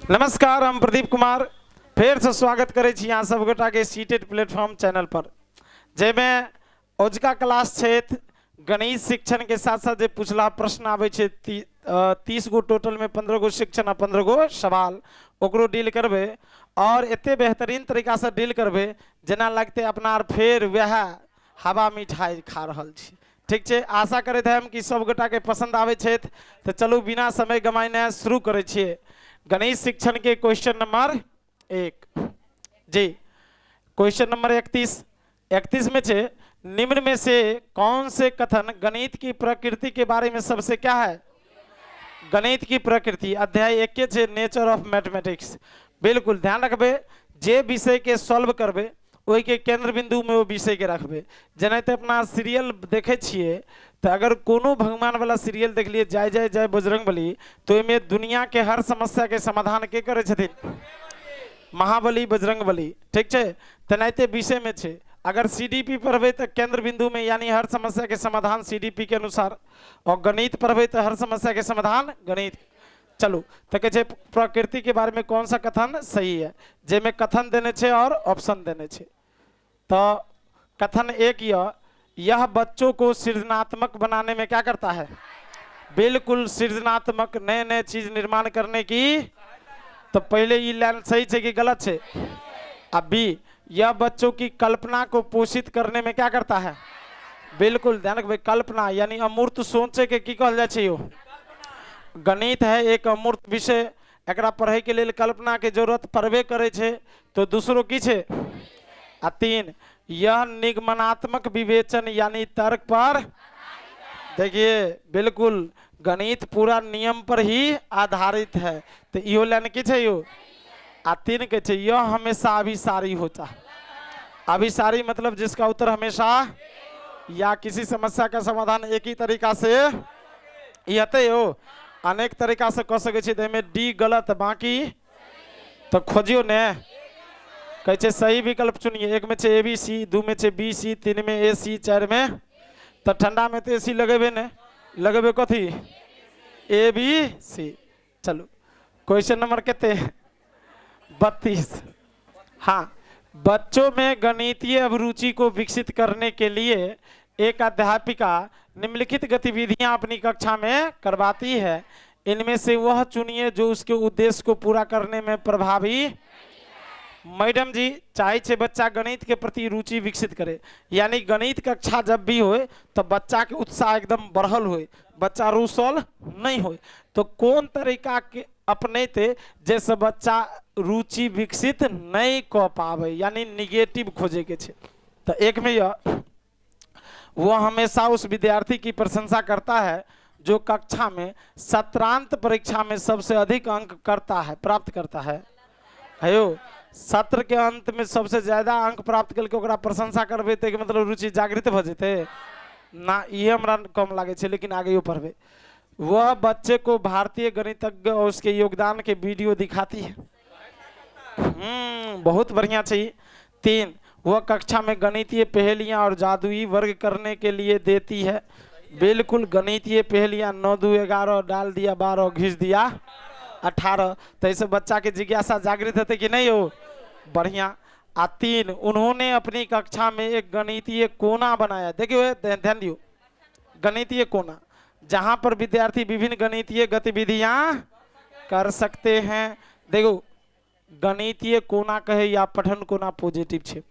नमस्कार, हम प्रदीप कुमार फिर से स्वागत करे छी यहाँ सब गोटा के सीटेड प्लेटफॉर्म चैनल पर, जेमें ओजका क्लास क्षेत्र गणित शिक्षण के साथ साथ पूछला प्रश्न आवे छे 30 गो टोटल में 15 गो शिक्षण आ 15 गो सवाल ओकरो डील करबे और एते बेहतरीन तरीका से डील करबे जना लगते अपना फिर वह हवा मिठाई खा रहल छी। ठीक है, आशा करते हैं हम कि सब गोटा के पसंद आवे छे। तो चलू बिना समय गमाने शुरू करे छिए गणित शिक्षण के क्वेश्चन नंबर 1 जी। क्वेश्चन नंबर 31 में छे निम्न में से कौन से कथन गणित की प्रकृति के बारे में सबसे क्या है? गणित की प्रकृति अध्याय 1 के छे नेचर ऑफ मैथमेटिक्स। बिल्कुल ध्यान रखबे, जे विषय के सॉल्व करबे वही के केंद्र बिंदु में वो विषय के रखबे। जनाते अपना सीरियल देखे छिए तो अगर कोनो भगवान वाला सीरियल देख लिए जय जय जय बजरंगबली, तो इनमें दुनिया के हर समस्या के समाधान के करे छथिन? महाबली बजरंगबली। ठीक है, तनाते विषय में छे अगर सीडीपी पढ़बे तो केंद्र बिंदु में यानी हर समस्या के समाधान सीडीपी के अनुसार, और गणित पढ़बे तो हर समस्या के समाधान गणित। चलो तो कहे प्रकृति के बारे में कौन सा कथन सही है, जेमें कथन देने छे और ऑप्शन देने छे। तो कथन 1 यह बच्चों को सृजनात्मक बनाने में क्या करता है? बिल्कुल सृजनात्मक नए नए चीज निर्माण करने की। तो पहले ये लाइन सही है कि गलत है? अब बी यह बच्चों की कल्पना को पोषित करने में क्या करता है? बिल्कुल ध्यान रखबे, कल्पना यानी अमूर्त सोचे के की कहल जाय छै यो? गणित है एक अमूर्त विषय, एकरा पढ़े के लिए कल्पना के जरूरत पड़बे करे छे। तो दूसरो की छे? आ 3 यह निगमनात्मक विवेचन यानी तर्क पर। देखिए बिल्कुल गणित पूरा नियम पर ही आधारित है। तो यो लाइन की छे यो? आ 3 के छे यह हमेशा अभिसारी होता है। अभिसारी मतलब जिसका उत्तर हमेशा या किसी समस्या का समाधान एक ही तरीका से यते हो अनेक तरीका से कह सके छी। तो में डी गलत बाकी तो खोजियो ने कहे सही विकल्प चुनिए। 1 में छे ए बी सी, 2 में छे बी सी, 3 में ए सी, 4 में तो ठंडा में तो ए सी लगेबे ने लगेबे कथी ए बी सी। चलो क्वेश्चन नंबर कितने? 32। हाँ, बच्चों में गणितीय अभिरुचि को विकसित करने के लिए एक अध्यापिका निम्नलिखित गतिविधियां अपनी कक्षा में करवाती है। इनमें से वह चुनिए जो उसके उद्देश्य को पूरा करने में प्रभावी। मैडम जी चाहे छे बच्चा गणित के प्रति रुचि विकसित करे, यानी गणित कक्षा जब भी होए तो बच्चा के उत्साह एकदम बढ़ल होए, बच्चा रूसल नहीं होए। तो कौन तरीका के अपनेते जैसे बच्चा रुचि विकसित नहीं कर पावे, यानी निगेटिव खोजे के छे। तो 1 में यह वह हमेशा उस विद्यार्थी की प्रशंसा करता है जो कक्षा में सत्रांत परीक्षा में सबसे अधिक अंक प्राप्त करता है। हेयो सत्र के अंत में सबसे ज्यादा अंक प्राप्त करके ओकरा प्रशंसा करबे तो मतलब रुचि जागृत भ जेते ना, ये हमरा कम लागे छे। लेकिन आगे यो पढ़बे वह बच्चे को भारतीय गणितज्ञ और उसके योगदान के वीडियो दिखाती है। बहुत बढ़िया चाहिए। 3 वह कक्षा में गणितीय पहेलियां और जादुई वर्ग करने के लिए देती है। बिल्कुल गणितीय पहेलियां 9 2 11 डाल दिया 12 घिस दिया 18। तो ऐसे बच्चा के जिज्ञासा जागृत होते कि नहीं हो? बढ़िया। 3 उन्होंने अपनी कक्षा में एक गणितीय कोना बनाया। देखिए ध्यान दियो, गणितीय कोना जहां पर विद्यार्थी विभिन्न गणितीय गतिविधियां कर सकते हैं। देखो गणितीय कोना कहे या पठन कोना पॉजिटिव छे।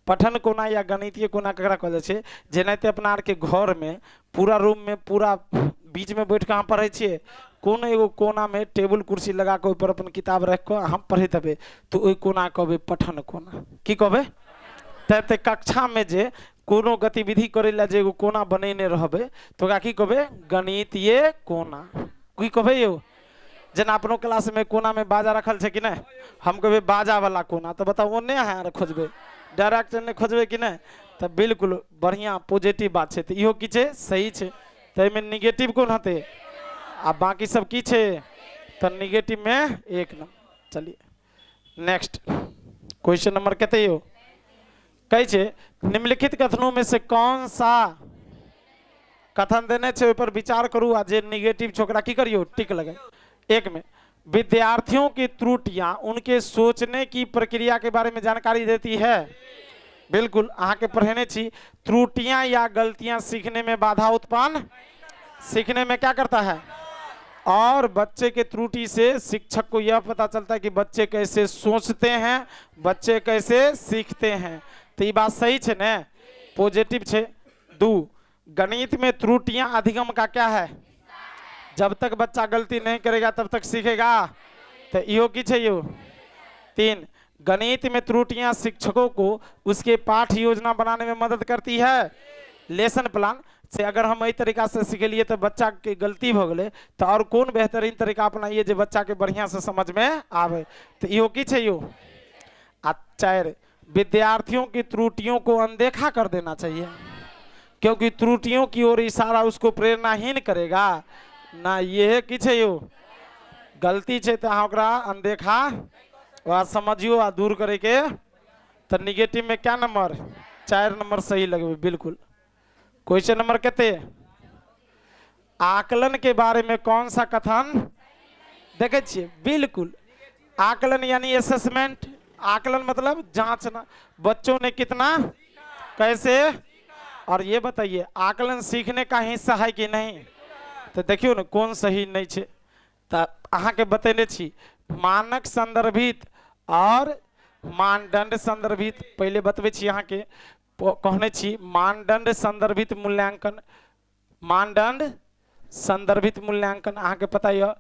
पठन कोना या गणितीय कोना ककरा कहल छे? जेनाते अपना आर के घर में पूरा रूम में पूरा बीच में बैठ के हम पढ़े छे, कोनो एगो कोना में टेबल कुर्सी लगा के ऊपर अपन किताब रख के हम पढ़े हबे तो ओई कोना कहबे पठन कोना। की कहबे? ते कक्षा में जे कोनो गतिविधि करेला जे एगो कोना बनेने रहबे तो ओकरा की कहबे? गणितीय कोना। की कहबे यो? जना अपनो क्लास में कोना में बाजा रखल छे कि नहीं, हम कहबे बाजा वाला कोना। तो बताओ ओने है खोजबे डायरेक्ट ने खोजबे कि नहीं? तो बिल्कुल बढ़िया पॉजिटिव बात छे। तो इहो की छे? सही छे। तो एमे निगेटिव कोन हते? आ बाकी सब की छे? तो निगेटिव में 1 नंबर। चलिए नेक्स्ट क्वेश्चन नंबर कितने हो? कहे छे निम्नलिखित कथनों में से कौन सा कथन देने छे ऊपर विचार करू आ जे निगेटिव छोकरा की करियो टिक लगे। 1 में विद्यार्थियों की त्रुटियां उनके सोचने की प्रक्रिया के बारे में जानकारी देती है। बिल्कुल अहाँ के पढ़ने छी, त्रुटियां या गलतियां सीखने में बाधा उत्पन्न, सीखने में क्या करता है, और बच्चे के त्रुटि से शिक्षक को यह पता चलता है कि बच्चे कैसे सोचते हैं, बच्चे कैसे सीखते हैं। तो ये बात सही है ने, पॉजिटिव है। 2, गणित में त्रुटियां अधिगम का क्या है, जब तक बच्चा गलती नहीं करेगा तब तक सीखेगा, तो यो की है यो। 3, गणित में त्रुटियां शिक्षकों को उसके पाठ योजना बनाने में मदद करती है। लेसन प्लान से अगर हम यही तरीका से सीखलिए तो बच्चा के गलती हो गए, तो और कौन बेहतरीन तरीका अपनाइए जो बच्चा के बढ़िया से समझ में आवे, तो यो की है यो। 4, विद्यार्थियों की त्रुटियों को अनदेखा कर देना चाहिए, क्योंकि त्रुटियों की ओर इशारा उसको प्रेरणाहीन करेगा ना। ये की है यो, गलती है तो ओकरा अनदेखा व समझियो आ दूर करे के। तो निगेटिव में क्या नंबर, 4 नंबर सही लगे। बिल्कुल। क्वेश्चन नंबर कहते, आकलन के बारे में कौन सा कथन देखे छिए। बिल्कुल, आकलन यानी असेसमेंट। आकलन मतलब जांचना, बच्चों ने कितना कैसे। और ये बताइए आकलन सीखने का हिस्सा है कि नहीं, तो देखियो ना कौन सही नहीं है। तो अहाँ के बतेने छी मानक संदर्भित और मानदंड संदर्भित। पहले बतबे छी अहाँ के कहने छी मानदंड संदर्भित मूल्यांकन, मानदंड संदर्भित मूल्यांकन अहाँ के पता है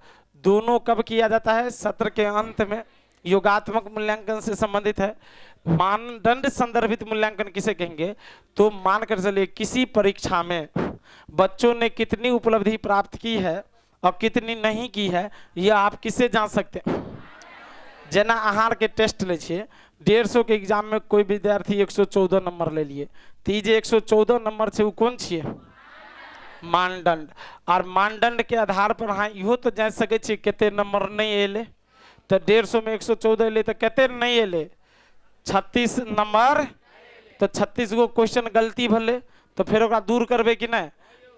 दोनों कब किया जाता है, सत्र के अंत में, योगात्मक मूल्यांकन से संबंधित है। मानदंड संदर्भित मूल्यांकन किसे कहेंगे, तो मानकर चलिए किसी परीक्षा में बच्चों ने कितनी उपलब्धि प्राप्त की है और कितनी नहीं की है, यह आप किससे जान सकते हैं। जना आहार के टेस्ट ले छिए, 150 के एग्जाम में कोई विद्यार्थी 114 नंबर ले लिए, तो ये जे 114 नंबर है वो कौन छिए, मानदंड। और मानदंड के आधार पर हाँ इहो तो जान सके छी केते नंबर नहीं एले, तो 150 में 114 एले तो केते नहीं एले, 36 नंबर। तो 36 गो क्वेश्चन गलती भले, तो फिर ओकरा दूर करबे कि नहीं।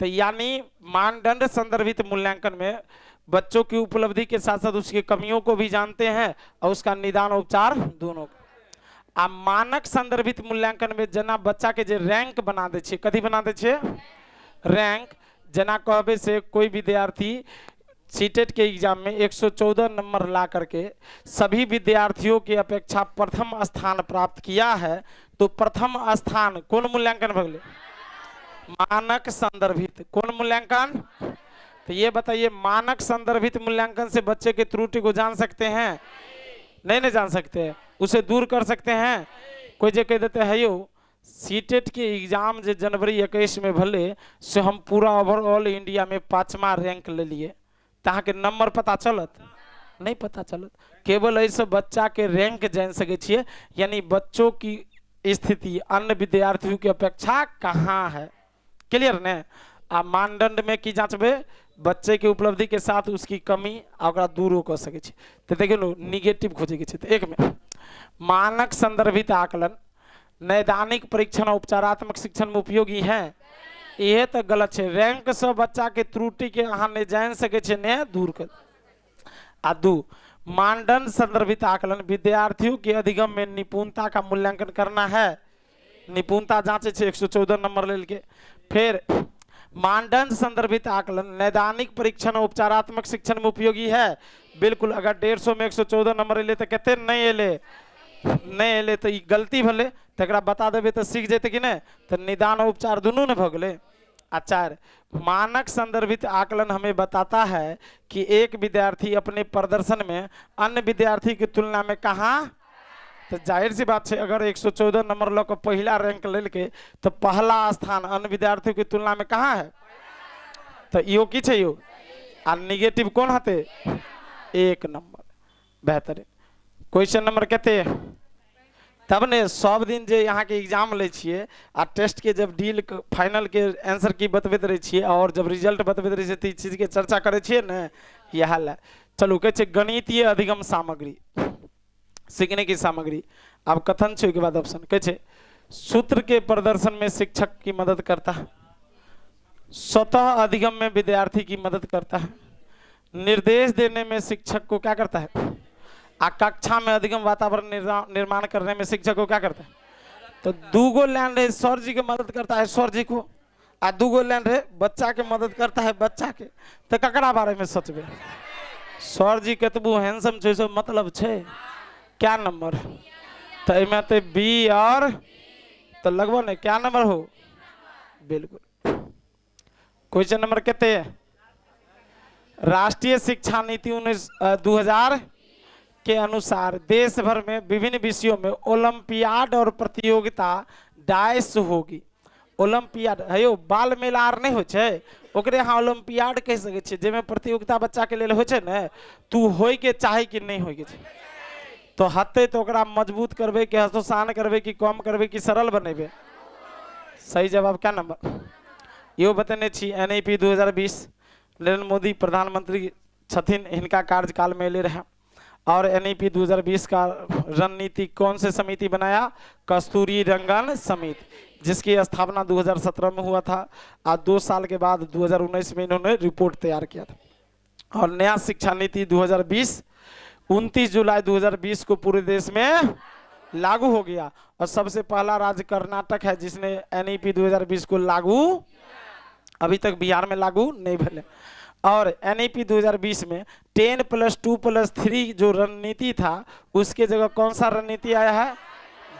तो यानी मानदंड संदर्भित मूल्यांकन में बच्चों की उपलब्धि के साथ साथ उसकी कमियों को भी जानते हैं और उसका निदान उपचार दोनों। आ मानक संदर्भित मूल्यांकन में जना बच्चा के जे रैंक बना दे छे, कथी बना दे छे, रैंक। जना कहबे से कोई विद्यार्थी सीटेट के एग्जाम में 114 नंबर ला करके सभी विद्यार्थियों की अपेक्षा प्रथम स्थान प्राप्त किया है, तो प्रथम स्थान कौन मूल्यांकन भगले, मानक संदर्भित। कौन मूल्यांकन, तो ये बताइए मानक संदर्भित मूल्यांकन से बच्चे के त्रुटि को जान सकते हैं, नहीं जान सकते, उसे दूर कर सकते हैं। कोई जे कह देते हैं यो सीटेट के एग्जाम जो जनवरी 21 में भले से हम पूरा ओवरऑल इंडिया में 5वां रैंक ले लिए, तहाँ के नंबर पता चलत, नहीं पता चलत। केवल ऐसे बच्चा के रैंक जान सके छिए, यानी बच्चों की स्थिति अन्य विद्यार्थियों की अपेक्षा कहाँ है। क्लियर ने। आ मानदंड में की जांचबे, बच्चे की उपलब्धि के साथ उसकी कमी और दूर कर सके। तो देखिए लो निगेटिव खोजे के। तो एक में मानक संदर्भित आकलन नैदानिक परीक्षण उपचारात्मक शिक्षण में उपयोगी है, यह तो गलत है। रैंक से बच्चा के त्रुटि के अहाँ नहीं जान सके ने दूर कर। आ 2, मानदंड संदर्भित आकलन विद्यार्थियों के अधिगम में निपुणता का मूल्यांकन करना है, निपुणता जांचे 114 नंबर ले के। फिर मानदंड संदर्भित आकलन नैदानिक परीक्षण उपचारात्मक शिक्षण में उपयोगी है। बिल्कुल, अगर 150 में 114 नंबर एले तो कहते नहीं एले तो गलती भले, तो बता देवे तो सीख जेते कि नहीं, तो निदान और उपचार दोनों ने भगले। 4, मानक संदर्भित आकलन हमें बताता है कि एक विद्यार्थी अपने प्रदर्शन में अन्य विद्यार्थी की तुलना में कहाँ, तो जाहिर सी बात है अगर 114 नंबर लो पहला रैंक ले के, तो पहला स्थान अन्य विद्यार्थियों की तुलना में कहाँ है, तो यो की है यो। आ निगेटिव कौन हते, 1 नंबर। बेहतर। क्वेश्चन नंबर कहते तब ने सब दिन जे यहाँ के एग्जाम ले छिए आ टेस्ट के जब डील फाइनल के आंसर की बतबैत रहे छिए और जब रिजल्ट बतबैत रहे छिए तो इस चीज के चर्चा करे छिए न, यह ला। चलू कहे गणितीय अधिगम सामग्री, सीखने की सामग्री। अब कथन छे के बाद ऑप्शन कहे सूत्र के प्रदर्शन में शिक्षक की मदद करता है, स्वतः अधिगम में विद्यार्थी की मदद करता है, निर्देश देने में शिक्षक को क्या करता है, आ कक्षा में अधिगम वातावरण निर्माण करने में शिक्षक को क्या करता है। तो दूगो लाइन रहे सर जी के मदद करता है सर जी को, आ दूगो लाइन रहे बच्चा के मदद करता है बच्चा के, तो ककरा बारे में सोचबे। सर जी कतबू हैंडसम छे सो मतलब छे क्या नंबर, तो इमे तो बी और तो लगभग नहीं क्या नंबर हो, बिल्कुल। क्वेश्चन नंबर कितने है, राष्ट्रीय शिक्षा नीति 2000 के अनुसार देश भर में विभिन्न विषयों में ओलंपियाड और प्रतियोगिता डायस होगी। ओलंपियाड है यो बाल मेला आर नहीं हो छे, ओकरे यहाँ ओलंपियाड कह सके छे, जेमे प्रतियोगिता बच्चा के लेल हो छे ने, तू होय के चाहे कि नहीं होय के छे, तो हते तो ओकरा मजबूत करबे कि हतोत्साहन करबे कि कम करबे कि सरल बनेबे। सही जवाब क्या नंबर, यो बतेने छी NEP 2020 नरेंद्र मोदी प्रधानमंत्री छथिन, इनका कार्यकाल में ले रहे। और NEP 2020 का रणनीति कौन से समिति बनाया, कस्तूरी रंगन समिति, जिसकी स्थापना 2017 में हुआ था और 2 साल के बाद 2019 में इन्होंने रिपोर्ट तैयार किया था। और नया शिक्षा नीति 2020 29 जुलाई 2020 को पूरे देश में लागू हो गया। और सबसे पहला राज्य कर्नाटक है जिसने NEP 2020 को लागू, अभी तक बिहार में लागू नहीं भले। और NEP 2020 में 10+2+3 जो रणनीति था उसके जगह कौन सा रणनीति आया है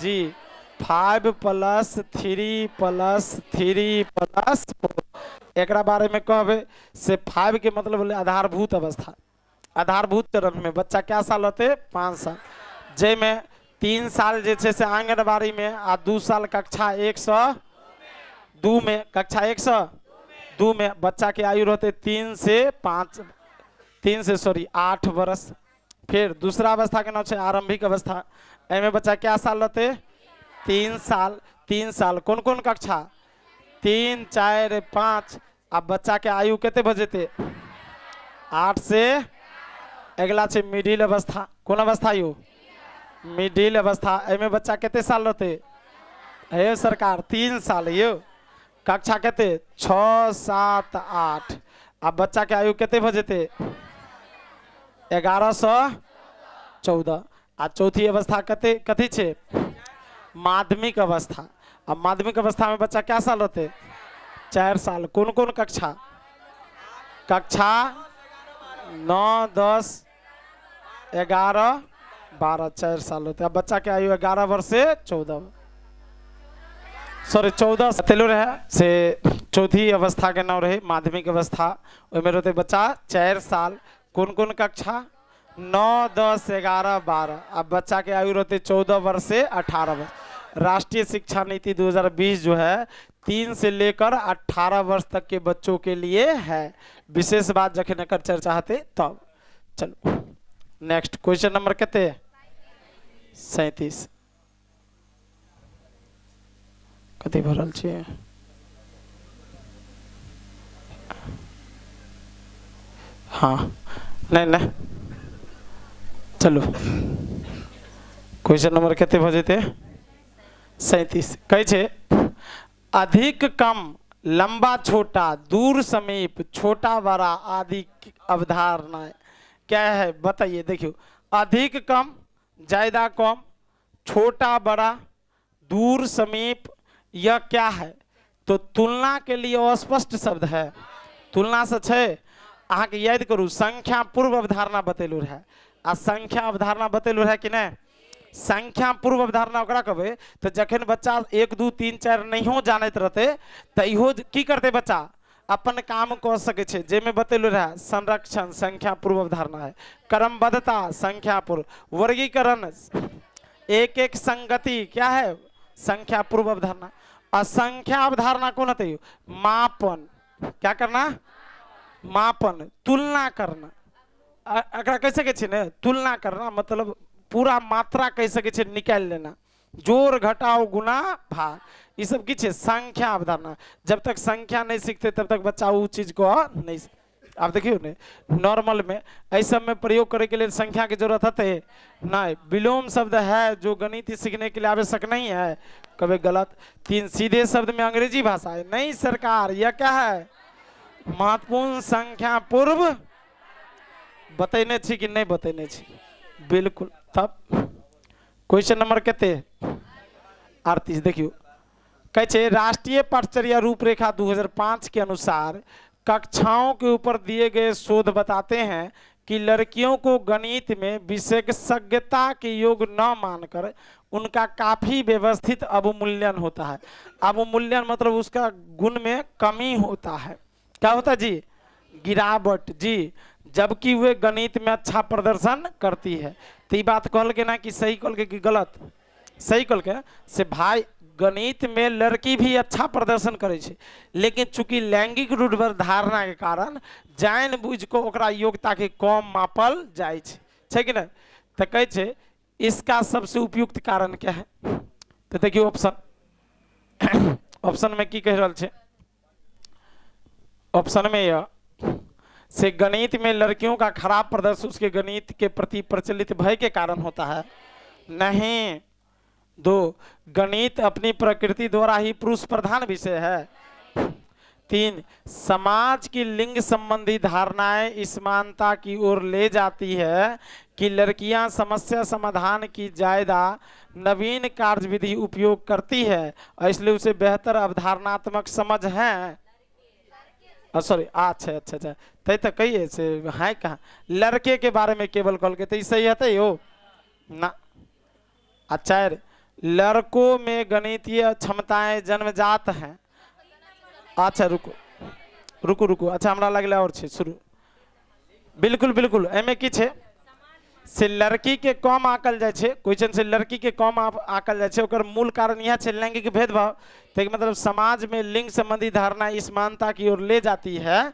जी, 5+3+3+4। एक बारे में कहबे से 5 के मतलब बोले आधारभूत अवस्था, आधारभूत चरण में बच्चा क्या साल होते 5 साल, जैमें 3 साल जैसे से आंगनबाड़ी में आ 2 साल कक्षा 102 में, कक्षा 102 में बच्चा के आयु रहते 3 से 8 वर्ष। फिर दूसरा अवस्था के नाम है आरंभिक अवस्था, एमे बच्चा क्या साल रहते 3 साल। 3 साल कौन कौन कक्षा 3, 4, 5। अब बच्चा के आयु कितने बजेते 8 से। अगला है मिडिल अवस्था, कौन अवस्था यो मिडिल अवस्था, एमे बच्चा कितने साल रहते है सरकार 3 साल यो। कक्षा कितने 6, 7, 8। अब बच्चा के आयु कितने बजेते 11 से 14। आ चौथी अवस्था कथी छे माध्यमिक अवस्था। अब माध्यमिक अवस्था में बच्चा क्या साल रहते 4 साल। कौन कौन कक्षा 9, 10, 11, 12, 4 साल होते। अब बच्चा के आयु 11 वर्ष से 14 तेलो रहे से चौथी अवस्था के नाम रहे माध्यमिक अवस्था, उसमें रहते बच्चा 4 साल। कौन कौन कक्षा 9, 10, 11, 12। अब बच्चा के आयु रहते 14 वर्ष से 18 वर्ष। राष्ट्रीय शिक्षा नीति 2020 जो है 3 से लेकर 18 वर्ष तक के बच्चों के लिए है। विशेष बात जखन एकर चर्चा होते तब। चलो नेक्स्ट क्वेश्चन नंबर कितने 37 कथी भरल छे हाँ नहीं चलो क्वेश्चन नंबर कितने भजेते 37 कहे छे अधिक कम लंबा छोटा दूर समीप छोटा बड़ा आदि अवधारणा क्या है बताइए। देखियो अधिक कम ज्यादा कम छोटा बड़ा दूर समीप यह क्या है, तो तुलना के लिए अस्पष्ट शब्द है। तुलना से छे अहाँ के याद करू संख्या पूर्व अवधारणा बतेलू रहे आ संख्या अवधारणा बतेलू रहे कि नहीं। संख्या पूर्व अवधारणा ओकरा कहबे तो जखन बच्चा 1, 2, 3, 4 नहीं जानते रहते तो इहो की करते बच्चा अपन काम कह सके छे। जेमे बतेलू रहे संरक्षण संख्या पूर्व अवधारणा है, क्रमबद्धता संख्या पूर्व, वर्गीकरण एक एक संगति क्या है संख्या पूर्व अवधारणा। असंख्या अवधारणा कौन होते मापन, क्या करना मापन तुलना करना। अगर कह सके छे ने तुलना करना मतलब पूरा मात्रा कह सके छे निकाल लेना, जोड़ घटाओ गुना भाग, ये सब की छे संख्या अवधारणा। जब तक संख्या नहीं सीखते तब तक बच्चा वो चीज को नहीं। आप देखियो ने नॉर्मल में ऐसा में प्रयोग करे के लिए संख्या की जरूरत है नहीं। विलोम शब्द है जो गणित सीखने के लिए आवश्यक नहीं है, कभी गलत। 3 सीधे शब्द में अंग्रेजी भाषा है नहीं सरकार, यह क्या है महत्वपूर्ण संख्या पूर्व बतैने छी कि नहीं बतैने छी? बिल्कुल। तब क्वेश्चन नंबर कते 38 देखियो कहे छे राष्ट्रीय पाठचर्या रूपरेखा 2005 के अनुसार कक्षाओं के ऊपर दिए गए शोध बताते हैं कि लड़कियों को गणित में विशेषज्ञता के योग्य न मानकर उनका काफी व्यवस्थित अवमूल्यन होता है। अवमूल्यन मतलब उसका गुण में कमी होता है। क्या होता है जी? गिरावट जी। जबकि वे गणित में अच्छा प्रदर्शन करती है। तो ये बात कहल के ना कि सही कहल के कि गलत? सही कहल के से भाई गणित में लड़की भी अच्छा प्रदर्शन करे छे, लेकिन चूंकि लैंगिक रूढ़िवाद धारणा के कारण जानबूझ को ओकरा योग्यता के कम मापल जाए छे कि नहीं? तो कहे छे इसका सबसे उपयुक्त कारण क्या है? तो देखिए ऑप्शन ऑप्शन में की कह रहा छे? ऑप्शन में यह से गणित में लड़कियों का खराब प्रदर्शन उसके गणित के प्रति प्रचलित भय के कारण होता है। नहीं। 2 गणित अपनी प्रकृति द्वारा ही पुरुष प्रधान विषय है। 3 समाज की लिंग संबंधी धारणाएं इस मान्यता की ओर ले जाती है कि लड़कियां समस्या समाधान की ज्यादा नवीन कार्यविधि उपयोग करती है और इसलिए उसे बेहतर अवधारणात्मक समझ है। सॉरी अच्छा अच्छा अच्छा तय तो कहिए से है कहाँ लड़के के बारे में केवल कॉल के तो सही है यो ना। अच्छा लड़कों में गणितीय क्षमताएं जन्मजात हैं। अच्छा रुको रुको रुको अच्छा हमरा लगला और छे शुरू बिल्कुल बिल्कुल एमे की छे से लड़की के कम आकल जाए छे। क्वेश्चन से लड़की के कम आकल जाए छे ओकर मूल कारण यह छे लैंगिक भेदभाव। तो मतलब समाज में लिंग संबंधी धारणा इस मान्यता की ओर ले जाती है।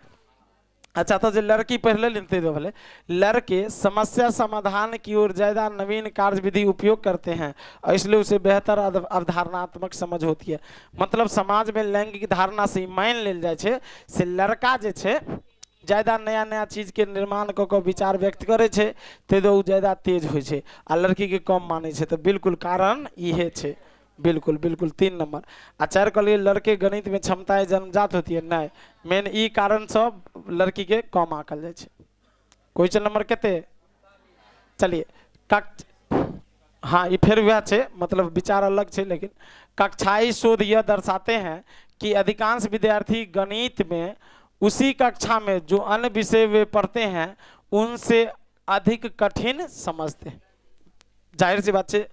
अच्छा तो जो लड़की पहले लेते दो भले लड़के समस्या समाधान की ओर ज्यादा नवीन कार्यविधि उपयोग करते हैं और इसलिए उसे बेहतर अवधारणात्मक समझ होती है। मतलब समाज में लैंगिक धारणा से मान लेल जाए छे से लड़का जे छे ज्यादा नया नया चीज के निर्माण क विचार व्यक्त करे छे ते दो ज्यादा तेज होय छे आ लड़की के कम माने छे। तो बिल्कुल कारण इहे छे। बिल्कुल बिल्कुल 3 नंबर। आ 4 के लिए लड़के गणित में क्षमताएं जन्मजात होती है नहीं मेन ई कारण सब लड़की के कम आकल जाए छे। क्वेश्चन नंबर कितने चलिए हाँ ये फिर वह छे मतलब विचार अलग छे लेकिन कक्षाई शोध यह दर्शाते हैं कि अधिकांश विद्यार्थी गणित में उसी कक्षा में जो अन्य विषय वे पढ़ते हैं उनसे अधिक कठिन समझते हैं। जाहिर सी बात है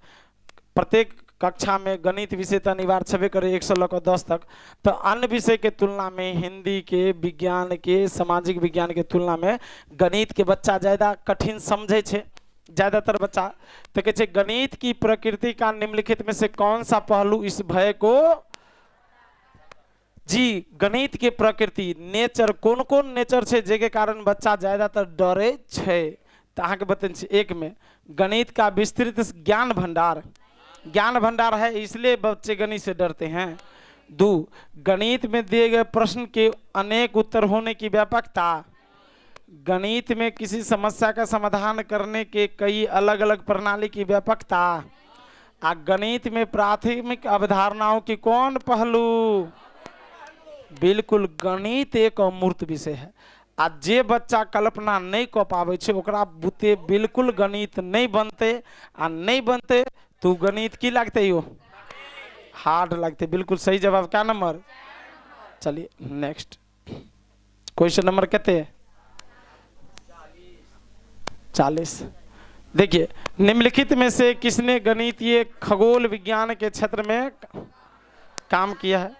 प्रत्येक कक्षा में गणित विषय तो अनिवार्य छबे करे 100 लग 10 तक। तो अन्य विषय के तुलना में हिंदी के विज्ञान के सामाजिक विज्ञान के तुलना में गणित के बच्चा ज़्यादा कठिन समझे छे ज़्यादातर बच्चा। तो कहे गणित की प्रकृति का निम्नलिखित में से कौन सा पहलू इस भय को जी गणित के प्रकृति नेचर कौन कौन नेचर छे जेके कारण बच्चा ज्यादातर डरे छे? तो अहाँ के बतन एक में गणित का विस्तृत ज्ञान भंडार है इसलिए बच्चे गणित से डरते हैं। 2 गणित में दिए गए प्रश्न के अनेक उत्तर होने की व्यापकता। गणित में किसी समस्या का समाधान करने के कई अलग अलग प्रणाली की व्यापकता। गणित में प्राथमिक अवधारणाओं की कौन पहलू? बिल्कुल गणित एक अमूर्त विषय है। आज जे बच्चा कल्पना नहीं कर पावे छे ओकरा बुते बिल्कुल गणित नहीं बनते आ नहीं बनते तो गणित की लगते यो हार्ड लगते। बिल्कुल सही जवाब क्या नंबर? चलिए नेक्स्ट क्वेश्चन नंबर कितने 40। देखिए निम्नलिखित में से किसने गणितीय खगोल विज्ञान के क्षेत्र में काम किया है?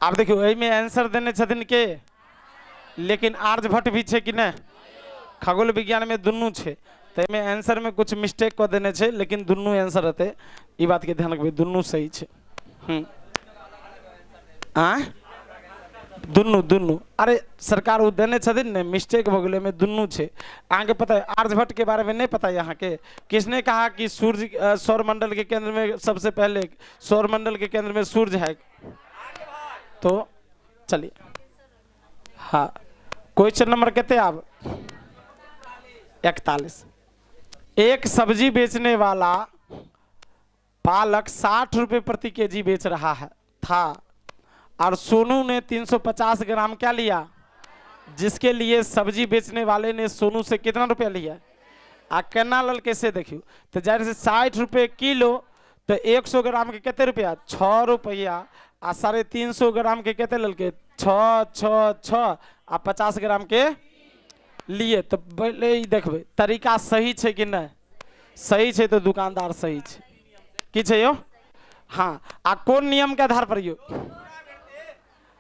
आप देखियो यही में आंसर देने छथिन के लेकिन आर्यभट्ट भी छे कि नहीं? खगोल विज्ञान में दुनू छे तो में आंसर में कुछ मिस्टेक कर देने छे लेकिन दुनू आंसर रहते ये बात के ध्यान रखबे दुनू सही छे। दुनू दुनू अरे सरकार वो देने छथिन ने मिस्टेक भ गेले में दुनू छे। आगे पता है आर्यभट्ट के बारे में नहीं पता यहाँ के किसने कहा कि सूर्य सौर मंडल के केंद्र में सबसे पहले सौर मंडल के केंद्र में सूर्य है? तो चलिए हाँ क्वेश्चन नंबर कितने आप 41। एक सब्जी बेचने वाला पालक 60 रुपए प्रति केजी बेच रहा है था और सोनू ने 350 ग्राम क्या लिया जिसके लिए सब्जी बेचने वाले ने सोनू से कितना रुपया लिया आ केना लल कैसे देखियो तो जाहिर से 60 रुपये किलो तो 100 ग्राम के कितने रुपया 6 रुपया आ 350 ग्राम के कितने लल के 6 आ 50 ग्राम के लिए तो पहले ही देखबे तरीका सही है कि नहीं सही है तो दुकानदार सही है की छै यो हाँ आ कौन नियम के आधार पर यो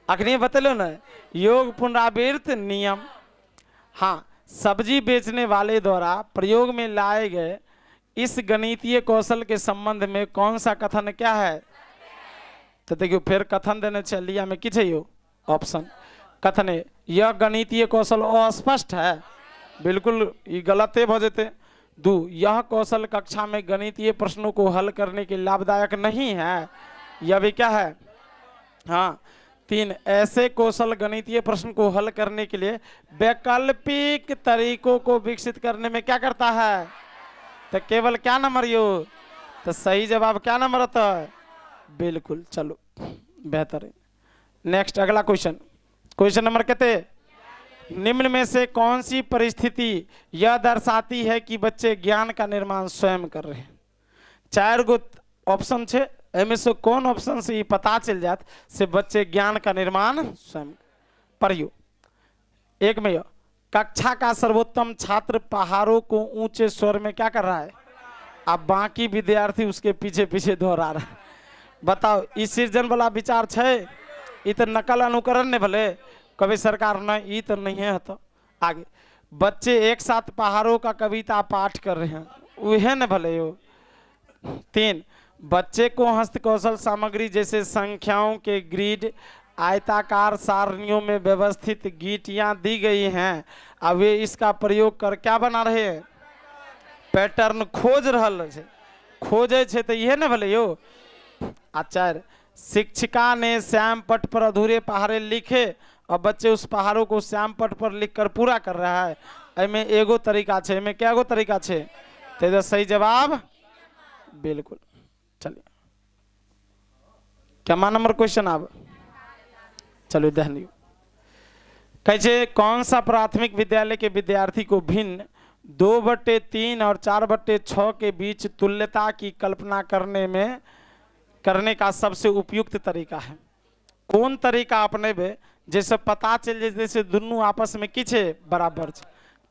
अखनी बतलो ना योग पुनरावृत्त नियम हाँ सब्जी बेचने वाले द्वारा प्रयोग में लाए गए इस गणितीय कौशल के संबंध में कौन सा कथन क्या है तो देखियो फिर कथन देने चलिए में कि यो ऑप्शन कथन है यह गणितीय कौशल अस्पष्ट है बिल्कुल ये गलत है भजते 2 यह कौशल कक्षा में गणितीय प्रश्नों को हल करने के लाभदायक नहीं है यह भी क्या है हाँ 3 ऐसे कौशल गणितीय प्रश्न को हल करने के लिए वैकल्पिक तरीकों को विकसित करने में क्या करता है तो केवल क्या नंबर यो तो सही जवाब क्या नंबर होता है बिल्कुल चलो बेहतर है नेक्स्ट अगला क्वेश्चन नंबर कितने निम्न में से कौन सी परिस्थिति यह दर्शाती है कि बच्चे ज्ञान का निर्माण स्वयं कर रहे हैं 4 गो ऑप्शन है एम से कौन ऑप्शन से ये पता चल जात से बच्चे ज्ञान का निर्माण स्वयं पढ़ियो एक में यह कक्षा का सर्वोत्तम छात्र पहाड़ों को ऊंचे स्वर में क्या कर रहा है अब बाकी विद्यार्थी उसके पीछे पीछे दोहरा रहा है बताओ इस सृजन वाला विचार है ये तो नकल अनुकरण ने भले कभी सरकार न ये तो नहीं है तो आगे बच्चे एक साथ पहाड़ों का कविता पाठ कर रहे हैं वह न भले हो 3 बच्चे को हस्तकौशल सामग्री जैसे संख्याओं के ग्रिड आयताकार सारणियों में व्यवस्थित गीटियां दी गई हैं अब वे इसका प्रयोग कर क्या बना रहे हैं पैटर्न खोज रहल है खोजे छे तो यह न भले यो आचार्य शिक्षिका ने श्याम पट पर अधूरे पहाड़े लिखे और बच्चे उस पहाड़ों को श्याम पट पर लिखकर पूरा कर रहा है एमे एगो तरीका छे एमे क्या गो तरीका छे तो सही जवाब बिल्कुल चलिए क्या मान नंबर क्वेश्चन अब चलो ध्यान दियो कैसे कौन सा प्राथमिक विद्यालय के विद्यार्थी को भिन्न 2/3 और 4/6 के बीच तुल्यता की कल्पना करने का सबसे उपयुक्त तरीका है कौन तरीका अपनेबे जैसे पता चल जाए जैसे दोनों आपस में किछ बराबर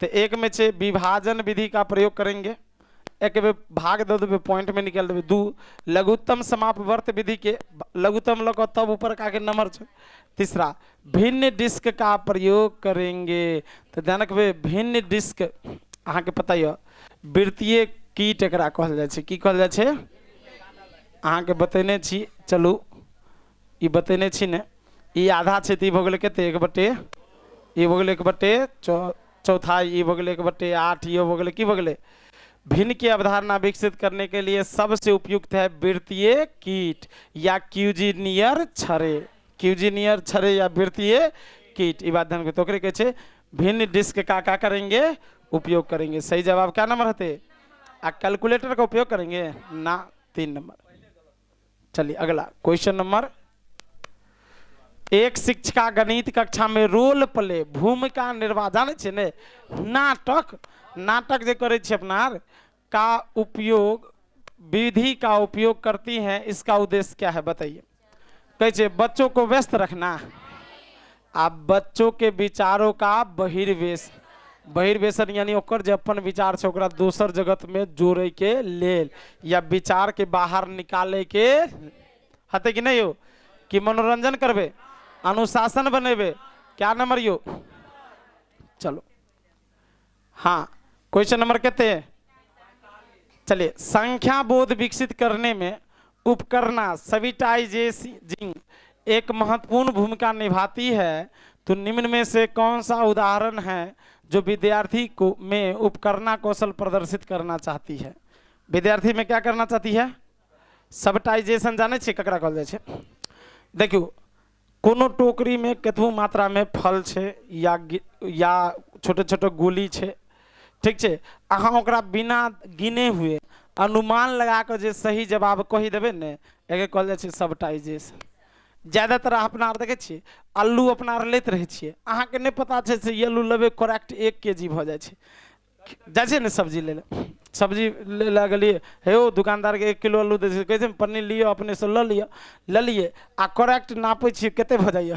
तो एक में छे विभाजन विधि का प्रयोग करेंगे एक भाग दे देवे पॉइंट में निकल देवे 2 लघुत्तम समापवर्त विधि के लघुत्तम लग तब ऊपर का के नंबर छे 3 भिन्न डिस्क का प्रयोग करेंगे तो ध्यान रखबे भिन्न डिस्क अहाँ के पता है वृत्तीय कीट एकरा कहल जाय छे की कहल जाय छे अहाँ के बतेने छी चलू ई बतेने छी ने ई आधा छे ती भगले केते 1/1 ई भगले 1/4 ई भगले 1/8 ई भगले की भगले भिन्न की अवधारणा विकसित करने के लिए सबसे उपयुक्त है वृत्तीय कीट या क्यूजिनियर छरे या वृत्तीय कीट ई बात ध्यान के तोकरे के छे भिन्न डिस्क का क्या करेंगे उपयोग करेंगे सही जवाब क्या नंबर होते आ कैलकुलेटर का उपयोग करेंगे ना 3 नंबर चलिए अगला क्वेश्चन नंबर एक शिक्षिका गणित कक्षा में रोल प्ले भूमिका निर्वाह जाने छे ने नाटक जे करे छे अपनार का उपयोग विधि का उपयोग करती हैं इसका उद्देश्य क्या है बताइए कैसे बच्चों को व्यस्त रखना आप बच्चों के विचारों का बहिर्वेशन यानी ओकर जे अपन विचार छे ओकरा दोसर जगत में जोड़े के लेल या विचार के बाहर निकाले के हते कि नहीं हो कि मनोरंजन करबे अनुशासन बनेबे क्या नंबर यो चलो हाँ क्वेश्चन नंबर कहते हैं चलिए संख्या बोध विकसित करने में उपकरणा सविटाइजेजिंग एक महत्वपूर्ण भूमिका निभाती है तो निम्न में से कौन सा उदाहरण है जो विद्यार्थी को में उपकरणा कौशल प्रदर्शित करना चाहती है विद्यार्थी में क्या करना चाहती है सविटाइजेशन जाने छे ककरा कहल जाय छे देखियो कोनो टोकरी में कतबो मात्रा में फल छे या छोटे छोटे गोली छे ठीक छे अहाँ ओकरा बिना गिने हुए अनुमान लगा कर जे सही जवाब कही देबे ने एके कहल जाय छे सविटाइजेशन ज्यादातर अपना आर देखे छियै आलू अपना आर लैत रहे छियै, अहाँके नहीं पता छै से ई आलू लेबै करेक्ट 1 kg भऽ जाइ छै। जाइ छै ने सब्जी ले सब्जी ले गेलिए हे ओ दुकानदार के 1 किलो आलू दे छै, कहै छै पन्नी लियो अपने से लऽ लियो, ले लिए आ करेक्ट नापै छियै कते भऽ जाइए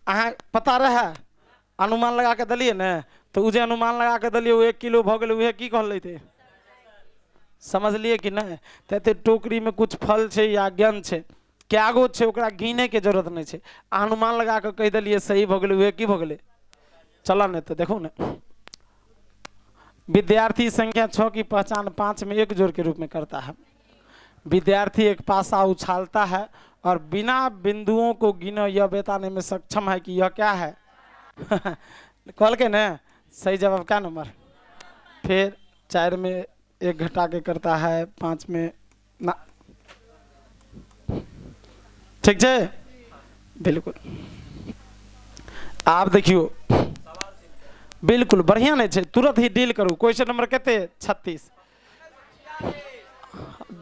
अहाँ पता रहे अनुमान लगा के दिलिए ने, तो उ जे अनुमान लगा के दिलिए 1 किलो भऽ गेलै उहे की कहलै थे, समझलिए कि नहीं। ते टोकरी में कुछ फल छै या ज्ञान छै, कैगो छै ओकरा गिने के जरूरत नहीं छै, अनुमान लगा के कह दिलिए सही भऽ गेलै उहे की भऽ गेलै चला नहीं। तो देखो ना विद्यार्थी संख्या 6 की पहचान 5 में 1 जोड़ के रूप में करता है। विद्यार्थी एक पासा उछालता है और बिना बिंदुओं को गिनो यह बताने में सक्षम है कि यह क्या है कॉल के ना सही जवाब क्या नंबर। फिर 4 में 1 घटा के करता है, 5 में ना, ठीक है बिल्कुल। आप देखियो बिल्कुल बढ़िया नहीं है, तुरंत ही डील करू। क्वेश्चन नंबर कहते 36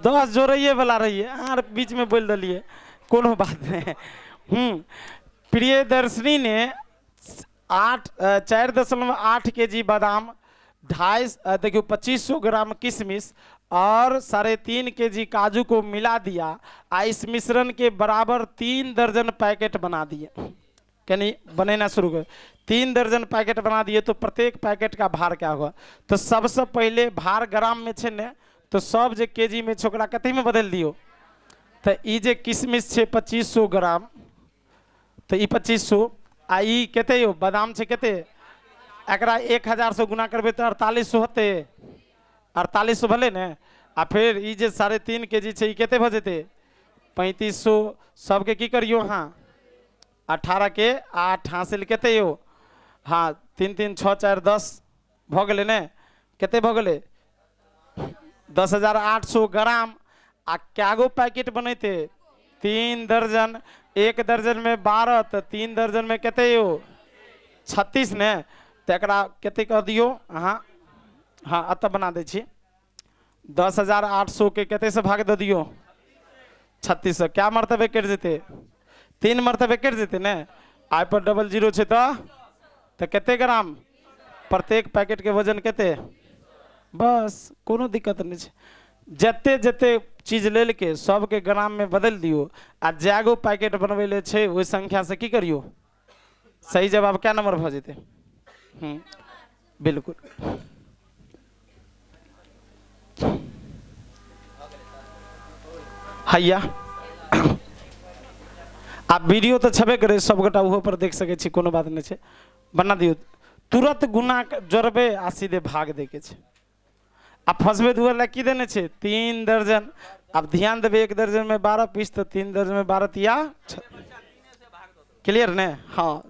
10 जोड़िए वाला रहिए आर बीच में बोल दिलिए कोनो बात नहीं। प्रियदर्शनी ने 4.8 kg बादाम, 2.5 देखियो 2500 ग्राम किशमिश और 3.5 kg काजू को मिला दिया, इस मिश्रण के बराबर 3 दर्जन पैकेट बना दिए। यानी बनाना शुरू कर 3 दर्जन पैकेट बना दिए, तो प्रत्येक पैकेट का भार क्या होगा। तो सबसे पहले भार ग्राम में छे ने, तो सब जे केजी में छोकरा कते में बदल दियो। तो ई जे किशमिश छे 2500 ग्राम, तो ई 2500 आ ई कते यो बादाम छे कते, एकरा 1000 से गुना करबे तो 4800 होते, 4800 भले ने। आ फिर ई जे 3.5 kg छे ई कते भ जेते 3500, सबके की करियो हाँ 18 के 8 हासिल कते यो हाँ 3 3 6 4 10 भ गेले ने, कते भ गेले 10,800 ग्राम। आ कैगो पैकेट बनते 3 दर्जन, 1 दर्जन में 12, तो 3 दर्जन में कते यो 36 ने। तो एकरा कते कर दियो हाँ हाँ अत बना दे छी 10,800 के कते से भाग दे दियो 36 से, क्या मरतबे कट जेते 3 मरतबे कट जेते ने। आई पर डबल 0 छे तो कते ग्राम, प्रत्येक पैकेट के वजन कते, बस कोनो दिक्कत नहीं छे। जते जते चीज ले के सबके ग्राम में बदल दियो, आ जागो पैकेट बनवे ले छे वही संख्या से की करियो, सही जवाब क्या नंबर भ जेते। बिल्कुल हैया आप वीडियो तो छबे करे सब गोटा उहो पर देख सके छी, कोनो बात नहीं छे, बना दियो तुरंत गुना जोड़बे आ सीधे भाग दे के छे। आप फंसबे दुआर ला की देने छे 3 दर्जन। अब ध्यान देवे 1 दर्जन में 12 पीस, तो 3 दर्जन में 12 तिया क्लियर ने। हाँ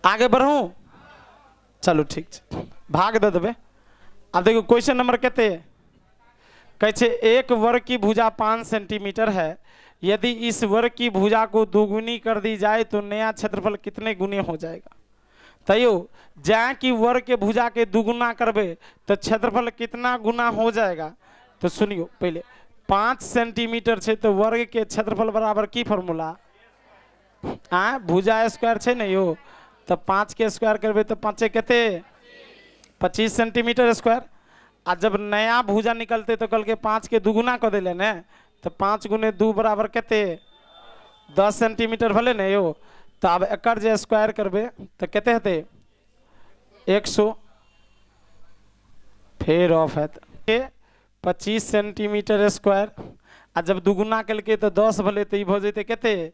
आगे बढ़ू, चलो ठीक है भाग दे देवे। अब देखो क्वेश्चन नंबर कहते कहे एक वर्ग की भुजा 5 सेंटीमीटर है, यदि इस वर्ग की भुजा को दोगुनी कर दी जाए तो नया क्षेत्रफल कितने गुने हो जाएगा। तयो जहाँ की वर्ग के भुजा के दुगुना करबे तो क्षेत्रफल कितना गुना हो जाएगा। तो सुनियो पहले 5 सेंटीमीटर छे तो वर्ग के क्षेत्रफल बराबर की फॉर्मूला भुजा स्क्वायर छे न यो, तो 5 के स्क्वायर करबे तो 5 कते 25 सेंटीमीटर स्क्वायर। आ जब नया भुजा निकलते तो कल के 5 के दुगुना कर दिले ने, तो 5 गुने 2 बराबर कते 10 सेंटीमीटर भले न यो। तो अब एकर जे स्क्वायर करबे तो कते हेते 100, फिर ऑफ है 25 सेंटीमीटर स्क्वायर। आ जब दुगुना कल के तो 10 भले, तो भ जेते कते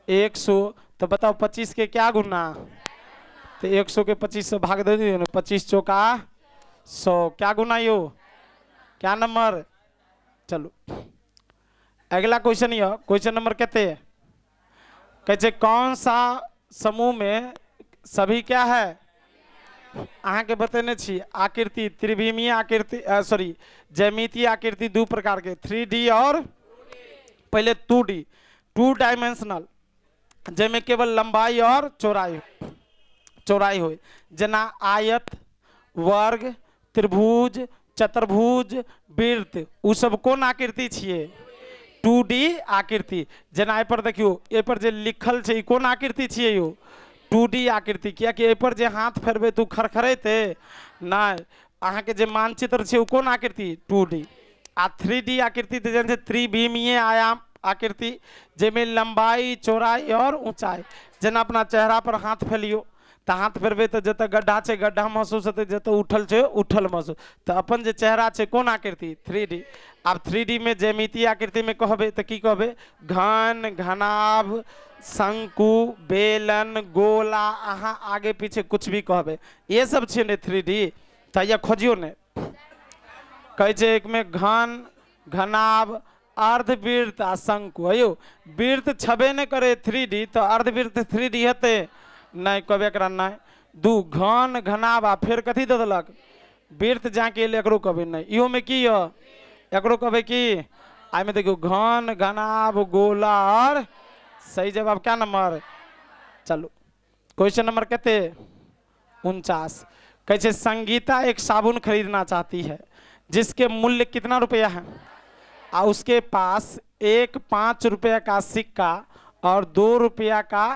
100। तो बताओ 25 के क्या गुना, तो 100 के 25 से भाग दे दियो ना, 25 चौका 100, क्या गुना यो क्या नंबर। चलो अगला क्वेश्चन ये क्वेश्चन नंबर कहते कहे कौन सा समूह में सभी क्या है अहाँ के बतेने छी आकृति त्रिविमीय आकृति सॉरी ज्यामितीय आकृति 2 प्रकार के 3D और पहले 2D 2 डायमेंशनल, जिसमें केवल लंबाई और चौड़ाई हो, जना आयत, वर्ग, त्रिभुज, चतुर्भुज, वृत्त, उ सब कौन आकृति छिए 2D आकृति। जेना एहि पर देखियो, एहि पर जे लिखल छै ई कोन आकृति छियै यो? 2D आकृति। कियाकि एहि पर जे हाथ फेरबै तऽ खरखरेते नहि। अहाँ के जे मानचित्र छै ओ कोन आकृति? 2D। आ 3D आकृति तऽ जानै छै, त्रिविमीय आयाम आकृति, जेमे लंबाई, चौड़ाई और ऊंचाई। जेना अपना चेहरा पर हाथ फैलियो तऽ हाथ फेरबै तऽ जतऽ गड्ढा छै गड्ढा महसूस हेतै, जतऽ उठल छै उठल महसूस। तऽ अपन जे चेहरा छै कोन आकृति? 3D। आब 3D में ज्यामितीय आकृति में कहबै तऽ की कहबै? घन, घनाभ, शंकु, बेलन, गोला, अहाँ आगे पीछे कुछ भी कहबै, ये सब छै ने 3D। तऽ या खोजियो ने, कहै छै एक में घन, घनाभ, अर्धवृत्त आ शंकु। अयो वृत्त छबे नहीं करे 3D, तो अर्धवृत्त 3D हेतै नहीं? कहबै एकरा नहीं। दू घन, घनाभ आ फिर कथी दे देलक? वृत्त जाके एलै, एकरो कहबै नहीं। इहो में की य? एकरो कहबै की? आई में देखियो घन, घनाभ, गोला और सही जवाब क्या नंबर? चलो क्वेश्चन नंबर कहते 49। कैसे संगीता एक साबुन खरीदना चाहती है जिसके मूल्य कितना रुपया है, और उसके पास एक 5 रुपया का सिक्का और 2 रुपया का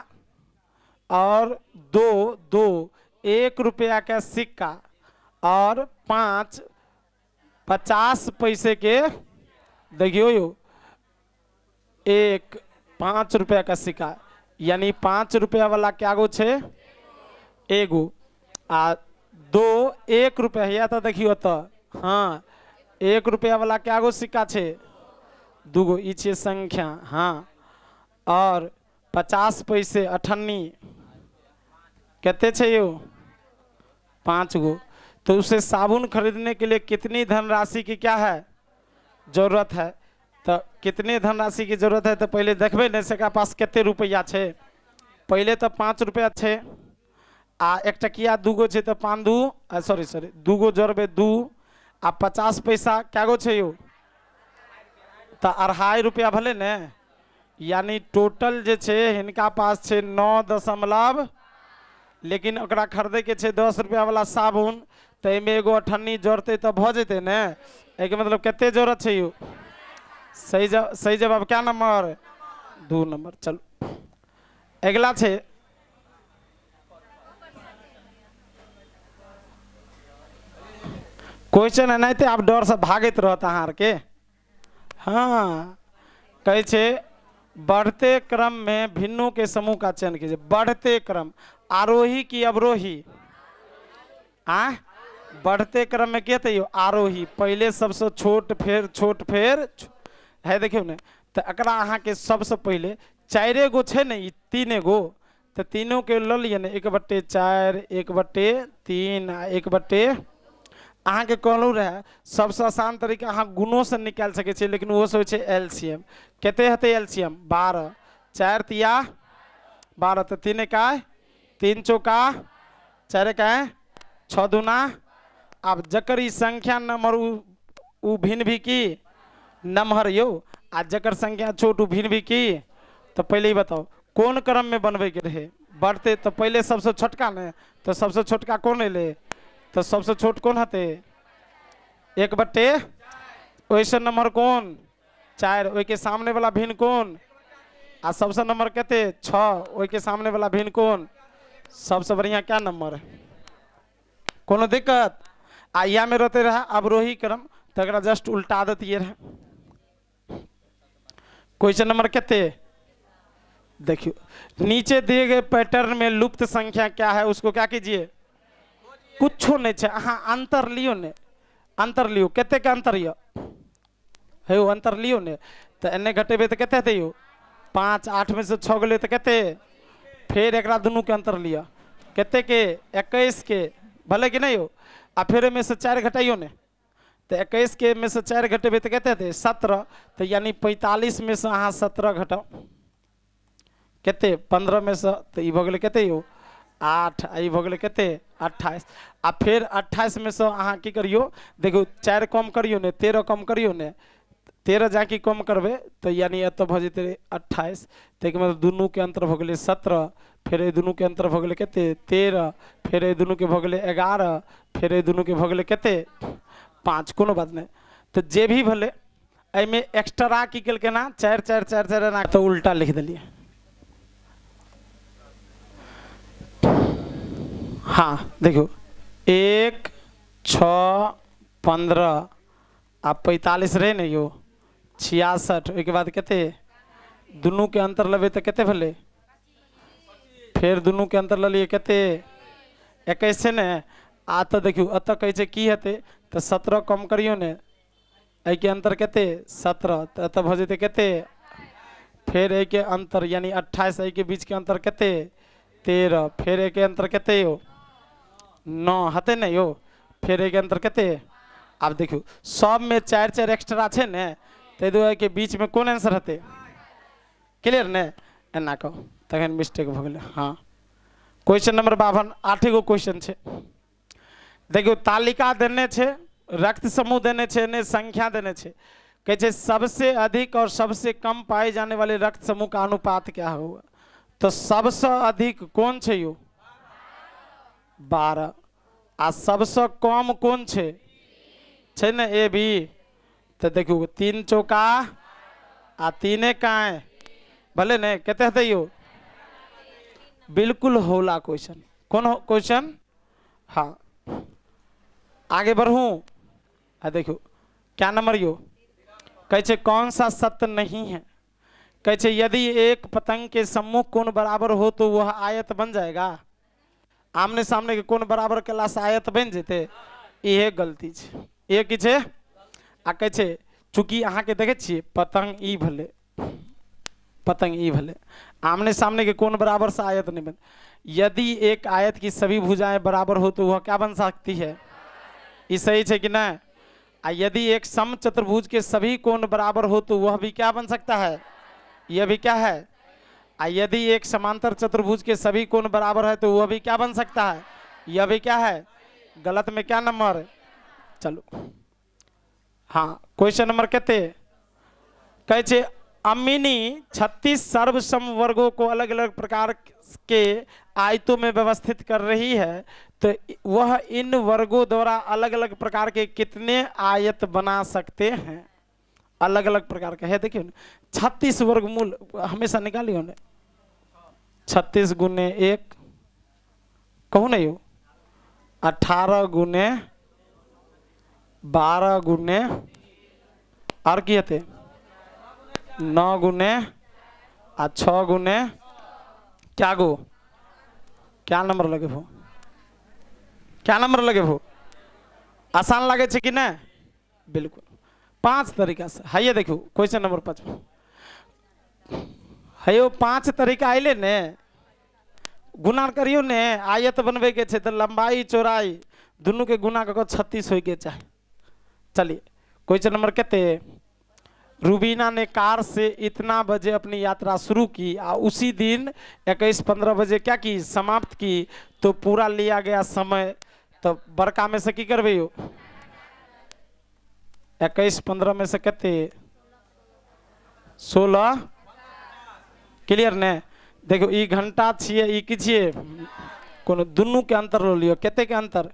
और दो 1 रुपया का सिक्का और 5 50 पैसे के, देखियो यो, एक 5 रुपया का सिक्का, यानी 5 रुपया वाला क्या गो छे? एगो। आ 2 1 रुपया या तो देखियो तो, हाँ 1 रुपया वाला क्या गो सिक्का छे? दूगो। ई छे संख्या, हाँ। और 50 पैसे 98 कहते छे यो? 5 गो। तो उसे साबुन खरीदने के लिए कितनी धनराशि की क्या है? जरूरत है। तो कितने धनराशि की जरूरत है तो पहले देखबे ने से पास कितने रुपया छे। पहले तो 5 रुपया छे, आ 1 टकिया दूगो छे तो 5 दू, सॉरी दूगो जोड़बे 2, आ 50 पैसा क्या गो छे यो? तो 2.5 रुपया भले ने। यानी टोटल जे छे हिनका पास छे 9 लेकिन ओकरा खरीदे के छे 10 रुपया वाला साबुन, तो एमे एगो 98 जोड़ते तो भ जेते ने। एक मतलब कितने जरूरत छे यो? सही जवाब क्या नंबर? 2 नंबर। चलो अगला छे क्वेश्चन है नहीं थे, आप डर से भागत रहता हार के। हाँ कहे छे बढ़ते क्रम में भिन्नों के समूह का चयन कीजिए। बढ़ते क्रम, आरोही की अवरोही? बढ़ते क्रम में क्या थे? आरोही। पहले सबसे छोट फिर छोट फिर है, देखियो ने। तो एकरा अहाँ के सबसे पहले 4 गो छे ने, 3 गो, तो तीनों के ल लिया ने, 1/4, 1/3 आ 1/, अहाँ के कहलू रहे सबसे आसान तरीका अहाँ गुणों से निकाल सके छे, लेकिन वो से होचे एलसीएम। केते हते एलसीएम? 12। 4 तिया 12, तो 3 का 3 चौका 4 का 6 दूना। अब जकर ई संख्या नंबर उ भिन्न भी की नमहर यो, आ जकर संख्या छोट उ भिन्न भी की। तो पहले ही बताओ कौन क्रम में बनवे के रहे? बढ़ते तो पहले सबसे छोटका ने, तो सबसे छोटका कौन ले? तो सबसे छोट कौन हते? 1/, वैसे नंबर कौन? 4। ओई के सामने वाला भिन्न कौन? आ सबसे नंबर कहते 6। ओई के सामने वाला भिन्न कौन? सबसे बढ़िया क्या नंबर? कोनो दिक्कत? या में रहते रहा अवरोही क्रम, तो अगर जस्ट उल्टा देती रहे। क्वेश्चन नंबर कहते, देखियो नीचे दिए गए पैटर्न में लुप्त संख्या क्या है, उसको क्या कीजिए? कुछ नहीं छे, हाँ अंतर लियो ने, अंतर लियो। केते के अंतर यो है? अंतर लियो ने। तो एने घटेबे तो केते हेते यो? 5। 8 में से 6 गले तो केते? फिर एकरा दोनों के अंतर लिया, केते के? 21 के, भले कि नहीं हो। आ फिर में से 4 घटाइयो ने, तो 21 के में से 4 घटेबे तो केते हेते? 17। तो यानी 45 में से अहाँ 17 घटाओ, केते? 15 में से, तो ई भ गेले केते यो? 8। आई भ गेले केते? 28। आ फिर 28 में से अहाँ की करियो? देखो 4 कम करियो ने, 13 कम करियो ने, 13 जाके कम करबे तो यानी एत भ जेते 28। तो मतलब दोनों के अंतर भ गेले 17, फिर ए दोनों के अंतर भ गेले केते? 13, फिर ए दोनों के भ गेले 11, फिर ए दोनों के भ गेले केते? 5। कोनो बात नहीं। तो जे भी भले एमे एक्स्ट्रा की कल के ना 4 4 4 4 ना तो उल्टा लिख दिलिए। हाँ देखो 1 6 15 आप 45 रहे नहीं हो 66 एक बाद कहते दोनों के अंतर लबे तो कहते भले फिर दोनों के अंतर लिए कहते 21 ने आ तो देखियो अत कैसे की हेते तो 17 कम करियो ने ऐ के अंतर कहते 17 तो अत भ जेते कहते फिर ऐ के अंतर यानी 28 ऐ के बीच के अंतर कहते 13 फिर ऐ के अंतर कहते हो 9 हते नहीं हो फिर ऐ के अंतर कहते। अब देखियो सब में 4 4 एक्स्ट्रा छे ने ते दो के बीच में कौन आंसर हते क्लियर ने एना कहो तखन मिस्टेक भ गेलै। हाँ क्वेश्चन नंबर 52 8 गो क्वेश्चन छे देखियो तालिका देने छे रक्त समूह देने छे ने संख्या देने छे कहे छे सबसे अधिक और सबसे कम पाए जाने वाले रक्त समूह का अनुपात क्या होगा तो सबसे अधिक कौन छे यो 12 आ सबसे कम कौन छे छे ने ए बी तो देखो 3 चौका आ 3 काय भले ने कहते हते यो बिल्कुल होला क्वेश्चन कौन हो क्वेश्चन। हाँ आगे बढ़ूं देखो क्या नंबर यो कहे कौन सा सत्य नहीं है कहे यदि एक पतंग के सम्मुख कोण बराबर हो तो वह आयत बन जाएगा आमने सामने के कोण बराबर केला से आयत बन जेते यह गलती छे ये की छे आ कहे चूंकि अहाँ के देखे छिए पतंग ई भले पतंग ई भले आमने सामने के कोण बराबर से आयत नहीं बन यदि एक आयत की सभी भुजाएं बराबर हो तो वह क्या बन सकती है ये सही है कि ना। यदि एक सम चतुर्भुज के सभी कोण बराबर हो तो वह भी क्या बन सकता है यह भी क्या है। यदि एक समांतर चतुर्भुज के सभी कोण बराबर है तो वह भी क्या बन सकता है यह भी क्या है। गलत में क्या नंबर चलो। हाँ क्वेश्चन नंबर कहते कहे अमीनी 36 सर्वसम वर्गों को अलग अलग प्रकार के आयतों में व्यवस्थित कर रही है तो वह इन वर्गों द्वारा अलग अलग प्रकार के कितने आयत बना सकते हैं अलग अलग प्रकार के है देखिए 36 वर्गमूल हमेशा निकालियो ने 36 गुने 1 कहूँ नहीं हो 18 गुने 12 गुने और की हते 9 गुने 6 गुने क्या गो क्या नंबर लगे भो क्या नंबर लगे भो आसान लगे छे कि ना बिल्कुल 5 तरीका से है देखो क्वेश्चन नंबर 5 है 5 तरीका आइले ने गुना करियो ने आयत बनबे के छे तो लंबाई चौड़ाई दोनों के गुना कर 36 हो के चाहे। चलिए क्वेश्चन नंबर कहते रूबीना ने कार से इतना बजे अपनी यात्रा शुरू की और उसी दिन 21:15 बजे क्या की समाप्त की तो पूरा लिया गया समय तो बड़का में से की करबे हो 21:15 में से कहते 16 क्लियर ने देखो ई घंटा छिए ई की छिए कोनो दुनू के अंतर लो लियो कते के अंतर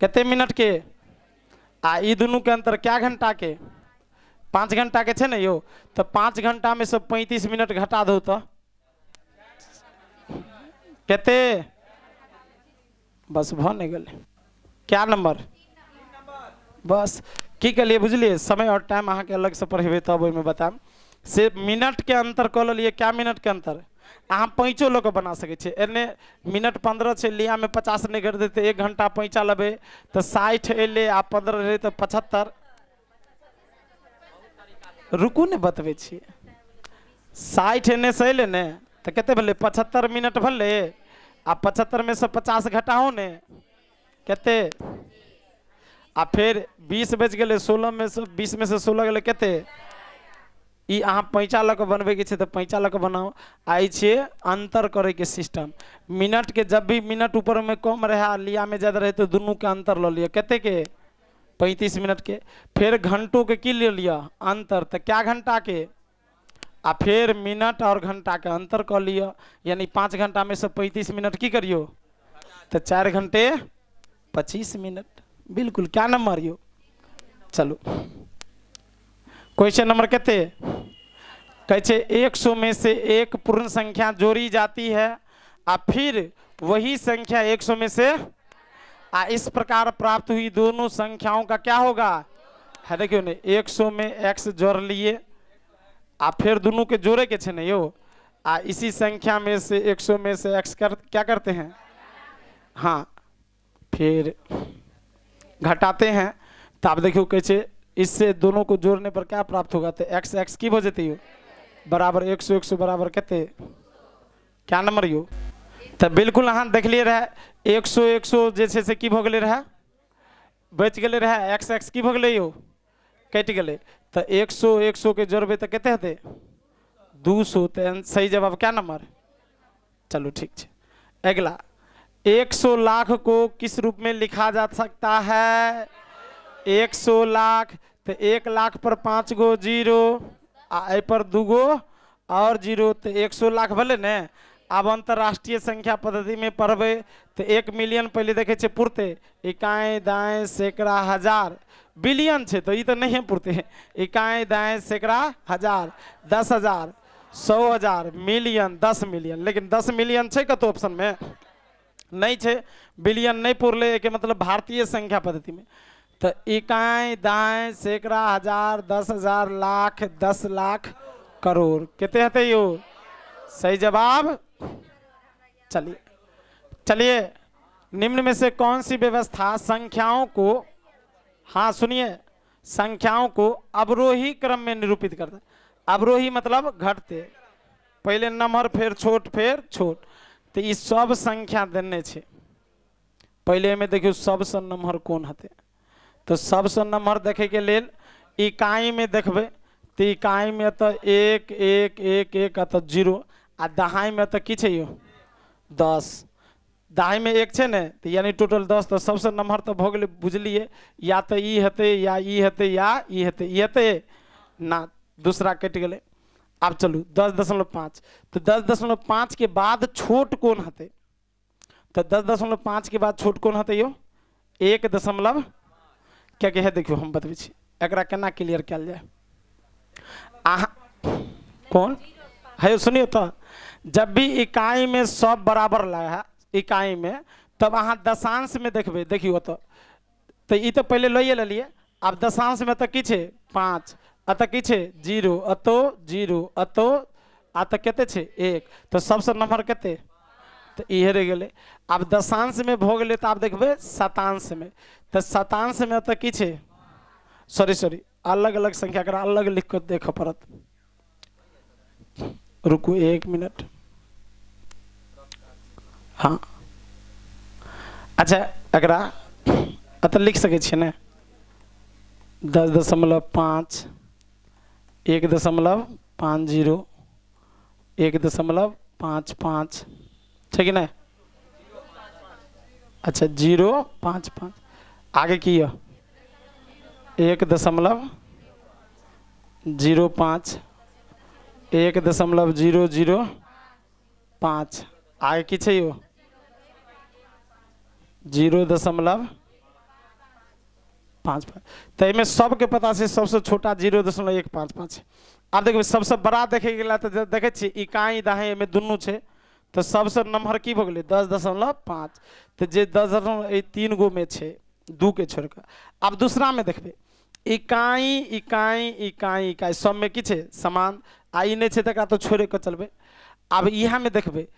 कते मिनट के आ ई दुनू के अंतर क्या घंटा के 5 घंटा के छे ने यो तो 5 घंटा में से 35 मिनट घटा दो तो कहते बस भ नहीं गले क्या नंबर बस की के लिए बुझलिए समय और टाइम अहाँ के अलग से पढ़ेबे तब ओइमे बताम से मिनट के अंतर कह लिए क्या मिनट के अंतर अहाँ पैंचो लोग बना सके छे एने मिनट 15 छे लिया में 50 नहीं कर देते 1 घंटा पैंचा लबे तो 60 एले आ 15 रहे तो 75 रुकू ने बतबे छी 60 एने से एले ने तो कहते भले 75 मिनट भले आ 75 में से 50 घटाओ ने कहते आ फिर 20 बज गए 16 में से 20 में से 16 गए कहते ई अहाँ पैंचा लग बनबे के छे तो पैंचा लग बनाओ आई छे अंतर करे के सिस्टम मिनट के जब भी मिनट ऊपर में कम रहे लिया में ज्यादा रहे तो दोनों के अंतर लो लिया कहते के 35 मिनट के फिर घंटों के की ले लिया अंतर तो क्या घंटा के आ फिर मिनट और घंटा के अंतर कर लिया यानी 5 घंटा में से 35 मिनट की करियो तो 4 घंटे 25 मिनट बिल्कुल क्या नंबर यो चलो क्वेश्चन नंबर कहते कैसे 100 में से एक पूर्ण संख्या जोड़ी जाती है और फिर वही संख्या 100 में से इस प्रकार प्राप्त हुई दोनों संख्याओं का क्या होगा है। देखियो ने 100 में x जोड़ लिए फिर दोनों के जोड़े के छे यो इसी संख्या में से 100 में से x क्या करते हैं हाँ फिर घटाते हैं। तो आप देखियो कैसे इससे दोनों को जोड़ने पर क्या प्राप्त होगा। तो x x की वजह हो बराबर 100 100 बराबर कहते क्या नंबर यो। तो बिल्कुल हाँ देख लिए रहा 100 100 जैसे से की भ गए रहा बच गए रहा x x की भ गए यो कट गए। तो 100 100 के जोड़बे तो कहते हते 200। तो सही जवाब क्या नंबर। चलो ठीक है। अगला 100 लाख को किस रूप में लिखा जा सकता है। 100 लाख तो 1 लाख पर 5 गो जीरो पर 2 गो और जीरो तो 100 लाख भले ने। अब अंतरराष्ट्रीय संख्या पद्धति में पढ़बे तो 1 मिलियन पहले देखे छे पुरते इकाई दाएं सैकड़ा हजार बिलियन छे तो ये तो नहीं पुरते इकाई दाएं सैकड़ा हजार 10,000 100,000 मिलियन 10 मिलियन। लेकिन 10 मिलियन छे कतो ऑप्शन में नहीं छे बिलियन नहीं पुरले के मतलब भारतीय संख्या पद्धति में। तो इकाई दाएं सैकड़ा हजार 10,000 लाख 10 लाख करोड़ कितने हते यो सही जवाब। चलिए चलिए निम्न में से कौन सी व्यवस्था संख्याओं को हाँ सुनिए संख्याओं को अवरोही क्रम में निरूपित करता है। अवरोही मतलब घटते पहले नंबर फिर छोट तो ये सब संख्या देने छे। पहले में देखियो सबसे नंबर कौन हते तो सबसे नंबर देखे के लेल इकाई में देखबे तो इकाई में तो 1 1 1 1 तो 0 दहाई में तो की छे यो 10 दहाई में 1 छे ने तो यानी टोटल 10। तो सबसे नंबर तो भ गेले बुझलिए या तो ई हते या ई हते या ई हते ई हते ना दूसरा कट गेले। अब चलू 10.5 तो 10.5 के बाद छोट कौन हते तो 10.5 के बाद छोट कौन हते यो 1 दशमलव क्या कहे देखियो हम बतबे छी एकरा केना क्लियर कयल जाए। कौन है सुनियो तो जब भी इकाई में सब बराबर लगा इकाई में तब अहाँ दशांश में देखबे देखियो तो ये तो पहले लइए लिए। अब दशांश में तो की छे 5 अत की छे 0 अतो 0 अतो अत केते छे 1 तो सबसे नंबर केते तो इहे रह गेले। अब दशांश में भ गेले तो आप देखबे शतांश में तो शतांश में तो की छे सॉरी अलग अलग संख्या करा अलग लिख कर देखो पड़त। रुको 1 मिनट हाँ अच्छा अगरा अत लिख सके छे ने 10.5 1.50 1.55 ठीक है ना। अच्छा 0.55 आगे की 1.05 1.005 आगे की छे यो 0.55 तो इनमें सबके पता से सबसे छोटा 0.155 है। अब देखिए सबसे बड़ा देखे गेला तो देखे छी इकाई दाहें में दुनू छे तो सबसे नंबर की भ गेले 10.5 तो जे 10.3 गो में छे 2 के छोड़ कर। अब दूसरा में देखबे इकाई इकाई इकाई इकाई सब में की छे समान आई नहीं छे तक तो छोड़े के चलबे। अब यहाँ में देखबे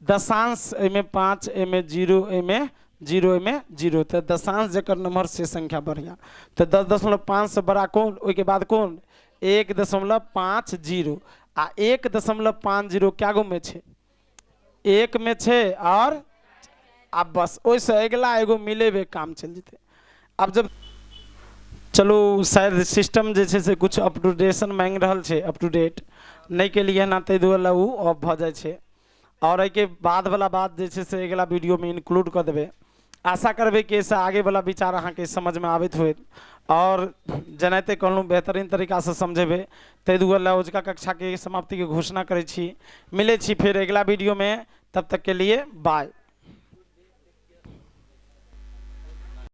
दशांश में 5 में 0 में 0 में 0 तो दशांश जकर नंबर से संख्या बढ़िया तो 10.5 से बड़ा कौन उसके बाद कौन 1.50 आ 1.50 क्या गो में छे 1 में छे और अब बस वैसे अगला एगो मिलेबे काम चल जते। अब जब चलो शायद सिस्टम जैसे से कुछ अपडेशन मांग रहा है अप टू डेट नहीं के लिए ना ते दुआला उ ऑफ भ जाए छे और एक बाद वाला बात जैसे से अगला वीडियो में इंक्लूड कर देबे। आशा करबे कि ऐसा आगे वाला विचार अहाँ के समझ में आवित हुए और जनाते कहलूँ बेहतरीन तरीका से समझेबे ते दुआला उजका कक्षा के समाप्ति के घोषणा करे छी। मिले छी फिर अगला वीडियो में तब तक के लिए बाय।